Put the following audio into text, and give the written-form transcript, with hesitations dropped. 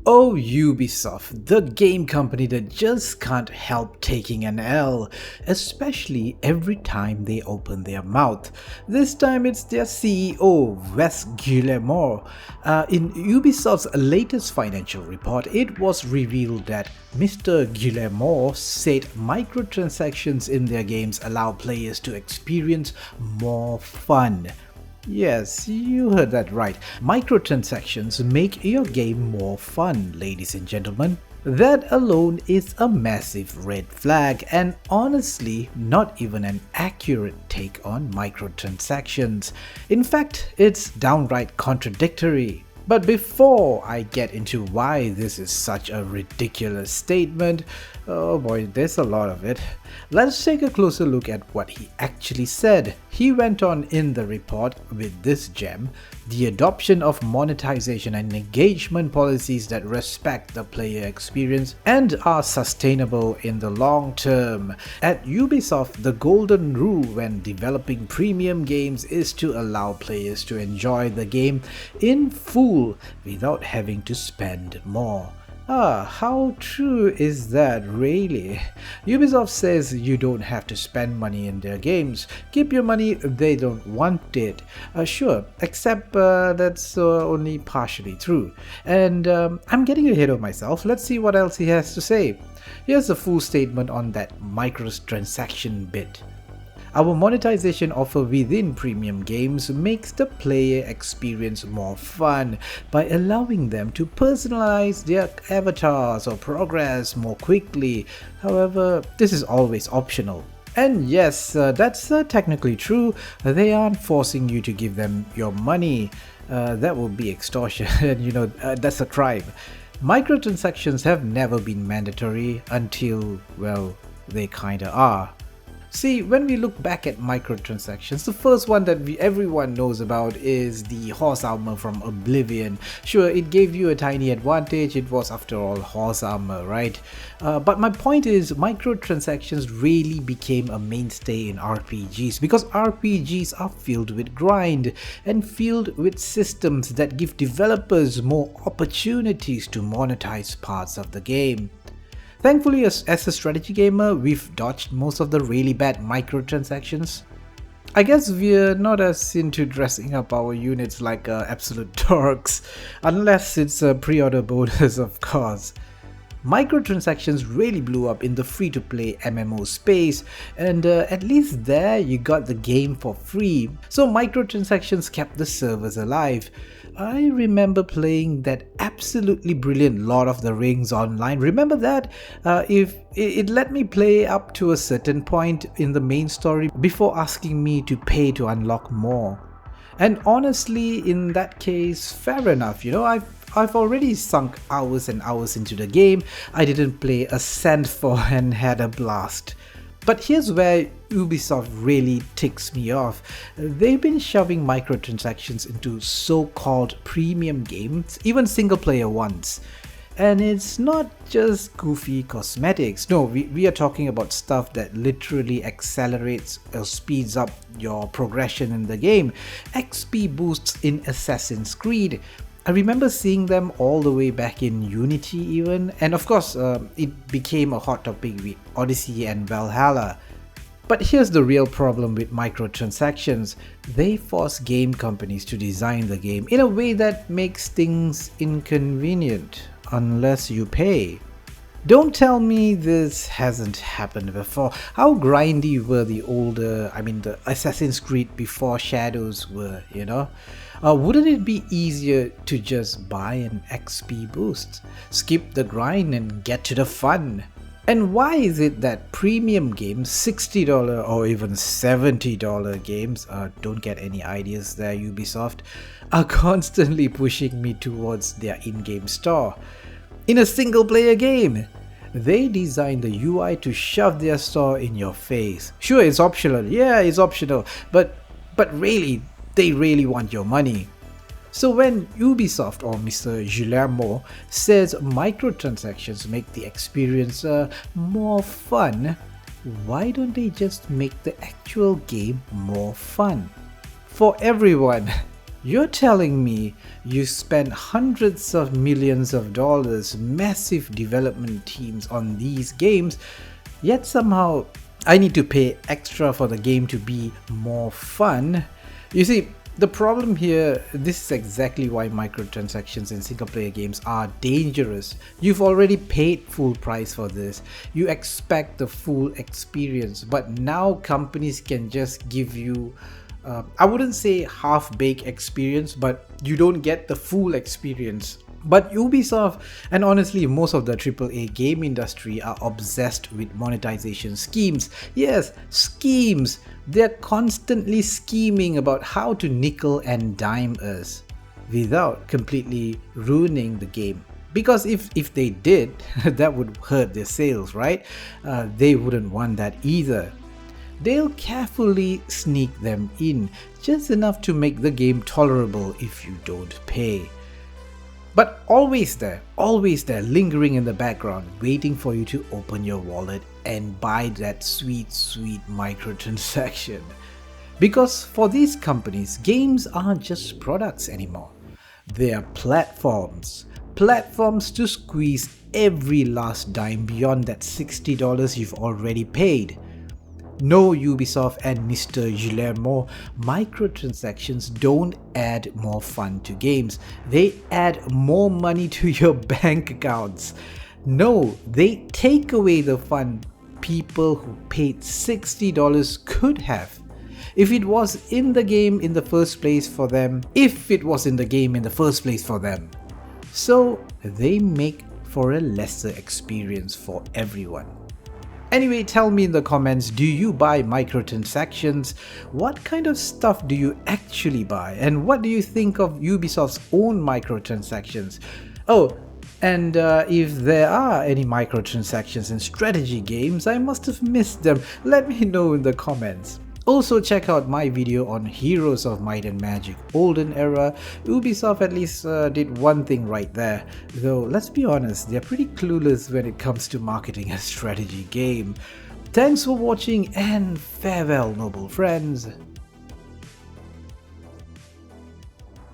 Oh, Ubisoft, the game company that just can't help taking an L, especially every time they open their mouth. This time it's their CEO, Yves Guillemot. In Ubisoft's latest financial report, it was revealed that Mr. Guillemot said microtransactions in their games allow players to experience more fun. Yes, you heard that right. Microtransactions make your game more fun, ladies and gentlemen. That alone is a massive red flag and honestly not even an accurate take on microtransactions. In fact, it's downright contradictory. But before I get into why this is such a ridiculous statement, oh boy, there's a lot of it. Let's take a closer look at what he actually said. He went on in the report with this gem: the adoption of monetization and engagement policies that respect the player experience and are sustainable in the long term. At Ubisoft, the golden rule when developing premium games is to allow players to enjoy the game in full without having to spend more. How true is that really? Ubisoft says you don't have to spend money in their games. Keep your money if they don't want it. Sure, except that's only partially true. And I'm getting ahead of myself. Let's see what else he has to say. Here's a full statement on that microtransaction bit. Our monetization offer within premium games makes the player experience more fun by allowing them to personalize their avatars or progress more quickly. However, this is always optional. And yes, that's technically true. They aren't forcing you to give them your money. That would be extortion, and that's a crime. Microtransactions have never been mandatory until, well, they kinda are. See, when we look back at microtransactions, the first one that everyone knows about is the horse armor from Oblivion. Sure, it gave you a tiny advantage, it was after all horse armor, right? But my point is, microtransactions really became a mainstay in RPGs because RPGs are filled with grind and filled with systems that give developers more opportunities to monetize parts of the game. Thankfully, as a strategy gamer, we've dodged most of the really bad microtransactions. I guess we're not as into dressing up our units like absolute dorks, unless it's a pre-order bonus, of course. Microtransactions really blew up in the free-to-play MMO space, and at least there you got the game for free, so microtransactions kept the servers alive. I remember playing that absolutely brilliant Lord of the Rings online. Remember that? If it let me play up to a certain point in the main story before asking me to pay to unlock more. And honestly, in that case, fair enough. I've already sunk hours and hours into the game. I didn't play a cent for and had a blast. But here's where Ubisoft really ticks me off. They've been shoving microtransactions into so-called premium games, even single-player ones. And it's not just goofy cosmetics. No, we are talking about stuff that literally accelerates or speeds up your progression in the game. XP boosts in Assassin's Creed. I remember seeing them all the way back in Unity even, and of course it became a hot topic with Odyssey and Valhalla. But here's the real problem with microtransactions. They force game companies to design the game in a way that makes things inconvenient, unless you pay. Don't tell me this hasn't happened before. How grindy were the Assassin's Creed before Shadows were, Wouldn't it be easier to just buy an XP boost, skip the grind and get to the fun? And why is it that premium games, $60 or even $70 games, don't get any ideas there Ubisoft, are constantly pushing me towards their in-game store? In a single player game, they design the UI to shove their store in your face. Sure, it's optional, but really, they really want your money. So when Ubisoft or Mr. Guillemot says microtransactions make the experience more fun, why don't they just make the actual game more fun? For everyone. You're telling me you spent hundreds of millions of dollars, massive development teams on these games, yet somehow I need to pay extra for the game to be more fun? You see, the problem here, this is exactly why microtransactions in single player games are dangerous. You've already paid full price for this. You expect the full experience, but now companies can just give you I wouldn't say half-baked experience, but you don't get the full experience. But Ubisoft, and honestly most of the AAA game industry, are obsessed with monetization schemes. Yes, schemes! They're constantly scheming about how to nickel and dime us without completely ruining the game. Because if they did, that would hurt their sales, right? They wouldn't want that either. They'll carefully sneak them in, just enough to make the game tolerable if you don't pay. But always there, lingering in the background, waiting for you to open your wallet and buy that sweet microtransaction. Because for these companies, games aren't just products anymore. They are platforms. Platforms to squeeze every last dime beyond that $60 you've already paid. No, Ubisoft and Mr. Guillemot, microtransactions don't add more fun to games. They add more money to your bank accounts. No, they take away the fun people who paid $60 could have. If it was in the game in the first place for them. So they make for a lesser experience for everyone. Anyway, tell me in the comments, do you buy microtransactions? What kind of stuff do you actually buy? And what do you think of Ubisoft's own microtransactions? Oh, and if there are any microtransactions in strategy games, I must have missed them. Let me know in the comments. Also check out my video on Heroes of Might and Magic Olden Era. Ubisoft at least did one thing right there, though let's be honest, they're pretty clueless when it comes to marketing a strategy game. Thanks for watching and farewell, noble friends.